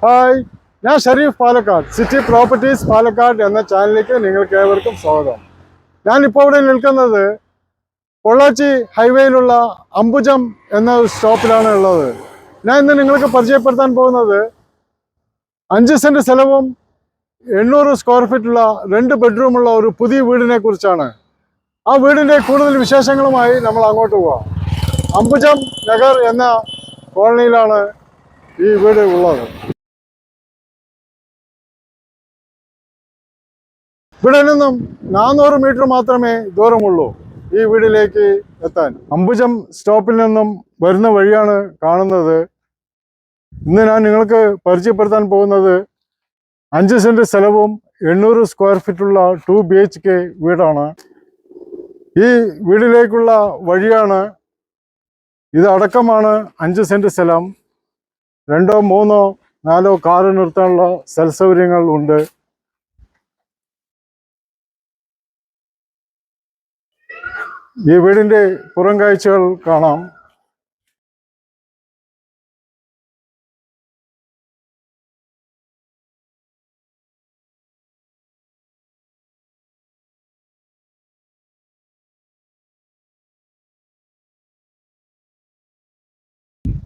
Hi, ഞാൻ Sharif Palakkad. City properties Palakkad എന്ന ചാനലിലേക്ക് നിങ്ങൾക്ക് ഏവർക്കും സ്വാഗതം. ഞാനിപ്പോൾ ഇവിടെ നിൽക്കുന്നത് പൊള്ളാച്ചി ഹൈവേയിലുള്ള അംബുജം എന്ന സ്റ്റോപ്പിലാണ് ഉള്ളത്. ഞാൻ ഇന്ന് നിങ്ങൾക്ക് പരിചയപ്പെടുത്താൻ പോകുന്നത് 5 സെന്റ് സ്ഥലവും 800 സ്ക്വയർ ഫീറ്റുള്ള 2 ബെഡ്റൂമുള്ള ഒരു പുതിയ വീടിനെ കുറിച്ചാണ്. ആ വീടിൻ്റെ കൂടുതൽ വിശേഷങ്ങളുമായി നമ്മൾ അങ്ങോട്ട് പോവാം. അംബുജം നഗർ എന്ന കോളനിയിലാണ് ഈ വീട് ഉള്ളത്. ഇവിടെ നിന്നും 400 മീറ്റർ മാത്രമേ ദൂരമുള്ളൂ ഈ വീടിലേക്ക് എത്താൻ. അംബുജം സ്റ്റോപ്പിൽ നിന്നും വരുന്ന വഴിയാണ് കാണുന്നത്. ഇന്ന് ഞാൻ നിങ്ങൾക്ക് പരിചയപ്പെടുത്താൻ പോകുന്നത് 5 സെന്റ് സ്ഥലവും 800 സ്ക്വയർ ഫീറ്റുള്ള 2 BHK വീടാണ്. ഈ വീടിലേക്കുള്ള വഴിയാണ് ഇത്. അടക്കമാണ് 5 സെന്റ് സ്ഥലം. 2, 3, 4 കാറ് നിർത്താനുള്ള സ്ഥലസൗകര്യങ്ങൾ ഉണ്ട്. ഈ വീടിന്റെ പുറം കാഴ്ചകൾ കാണാം.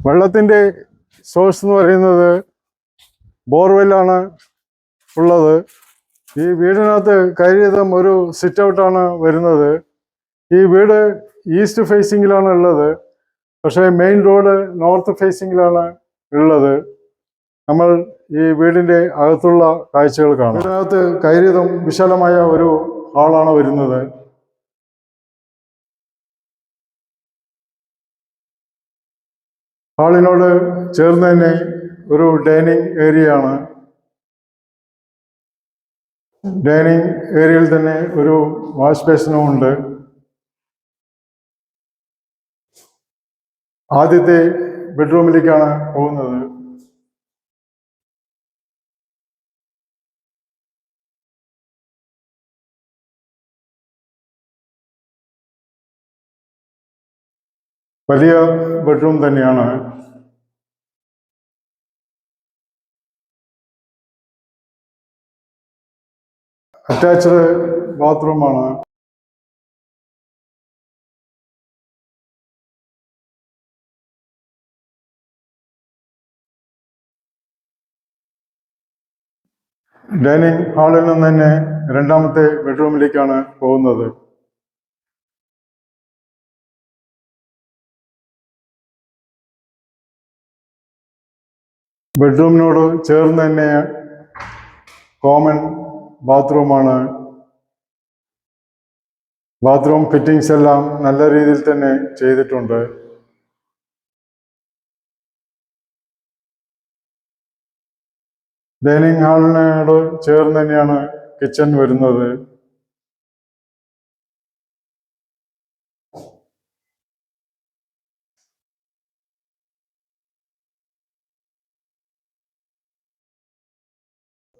വെള്ളത്തിന്റെ സോഴ്സ് എന്ന് പറയുന്നത് ബോർവെല്ലാണ് ഉള്ളത്. ഈ വീടിനകത്ത് കയറിയതും ഒരു സിറ്റ് ഔട്ടാണ് വരുന്നത്. ഈ വീട് ഈസ്റ്റ് ഫേസിങ്ങിലാണ് ഉള്ളത്, പക്ഷേ മെയിൻ റോഡ് നോർത്ത് ഫേസിങ്ങിലാണ് ഉള്ളത്. നമ്മൾ ഈ വീടിൻ്റെ അകത്തുള്ള കാഴ്ചകൾ കാണാം. വീടിനകത്ത് കയറിയതും വിശാലമായ ഒരു ഹാളാണ് വരുന്നത്. ഹാളിനോട് ചേർന്ന് തന്നെ ഒരു ഡൈനിങ് ഏരിയ ആണ്. ഡൈനിങ് ഏരിയയിൽ തന്നെ ഒരു വാഷ് ബേസിനും ഉണ്ട്. ആദ്യത്തെ ബെഡ്റൂമിലേക്കാണ് പോകുന്നത്. വലിയ ബെഡ്റൂം തന്നെയാണ്. അറ്റാച്ച്ഡ് ബാത്റൂമാണ്. ഡൈനിങ് ഹാളിൽ നിന്ന് തന്നെ രണ്ടാമത്തെ ബെഡ്റൂമിലേക്കാണ് പോകുന്നത്. ബെഡ്റൂമിനോട് ചേർന്ന് തന്നെ കോമൺ ബാത്റൂമാണ്. ബാത്റൂം ഫിറ്റിങ്സ് എല്ലാം നല്ല രീതിയിൽ തന്നെ ചെയ്തിട്ടുണ്ട്. ഡൈനിങ് ഹാളിനോട് ചേർന്ന് തന്നെയാണ് കിച്ചൺ വരുന്നത്.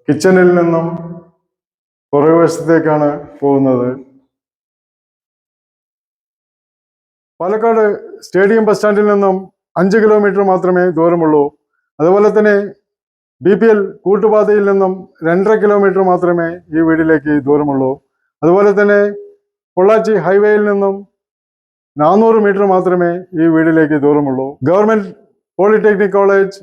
കിച്ചണിൽ നിന്നും പുറകുവശത്തേക്കാണ് പോകുന്നത്. പാലക്കാട് സ്റ്റേഡിയം ബസ് സ്റ്റാൻഡിൽ നിന്നും 5 കിലോമീറ്റർ മാത്രമേ ദൂരമുള്ളൂ. അതുപോലെ തന്നെ BPL കൂട്ടുപാതയിൽ നിന്നും 2.5 കിലോമീറ്റർ മാത്രമേ ഈ വീടിലേക്ക് ദൂരമുള്ളൂ. അതുപോലെ തന്നെ പൊള്ളാച്ചി ഹൈവേയിൽ നിന്നും 400 മീറ്റർ മാത്രമേ ഈ വീടിലേക്ക് ദൂരമുള്ളൂ. Government polytechnic college,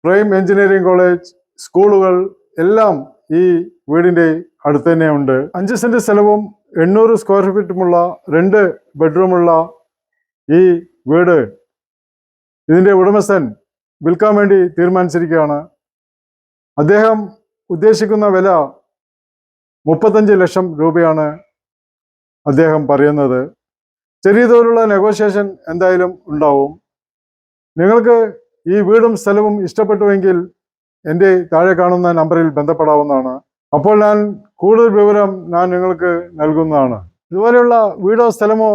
prime engineering college, സ്കൂളുകൾ എല്ലാം ഈ വീടിൻ്റെ അടുത്ത് തന്നെ ഉണ്ട്. 5 സെന്റ് സ്ഥലവും 800 സ്ക്വയർ ഫീറ്റുമുള്ള 2 ബെഡ്റൂമുള്ള ഈ വീട് ഇതിൻ്റെ ഉടമസ്ഥൻ വിൽക്കാൻ വേണ്ടി തീരുമാനിച്ചിരിക്കുകയാണ്. അദ്ദേഹം ഉദ്ദേശിക്കുന്ന വില 35 ലക്ഷം രൂപയാണ് അദ്ദേഹം പറയുന്നത്. ചെറിയ തോതിലുള്ള നെഗോഷിയേഷൻ എന്തായാലും ഉണ്ടാവും. നിങ്ങൾക്ക് ഈ വീടും സ്ഥലവും ഇഷ്ടപ്പെട്ടുവെങ്കിൽ എൻ്റെ താഴെ കാണുന്ന നമ്പറിൽ ബന്ധപ്പെടാവുന്നതാണ്. അപ്പോൾ ഞാൻ കൂടുതൽ വിവരം നിങ്ങൾക്ക് നൽകുന്നതാണ്. ഇതുപോലെയുള്ള വീടോ സ്ഥലമോ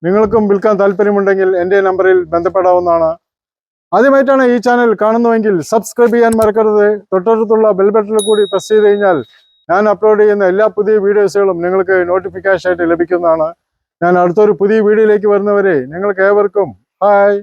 നിങ്ങൾക്കും വിൽക്കാൻ താല്പര്യമുണ്ടെങ്കിൽ എൻ്റെ നമ്പറിൽ ബന്ധപ്പെടാവുന്നതാണ്. ആദ്യമായിട്ടാണ് ഈ ചാനൽ കാണുന്നതെങ്കിൽ സബ്സ്ക്രൈബ് ചെയ്യാൻ മറക്കരുത്. തൊട്ടടുത്തുള്ള ബെൽ ബട്ടണിൽ കൂടി പ്രസ് ചെയ്ത് കഴിഞ്ഞാൽ ഞാൻ അപ്ലോഡ് ചെയ്യുന്ന എല്ലാ പുതിയ വീഡിയോസുകളും നിങ്ങൾക്ക് നോട്ടിഫിക്കേഷൻ ആയിട്ട് ലഭിക്കുന്നതാണ്. ഞാൻ അടുത്തൊരു പുതിയ വീഡിയോയിലേക്ക് വരുന്നവരെ നിങ്ങൾക്ക് ഏവർക്കും ഹായ്.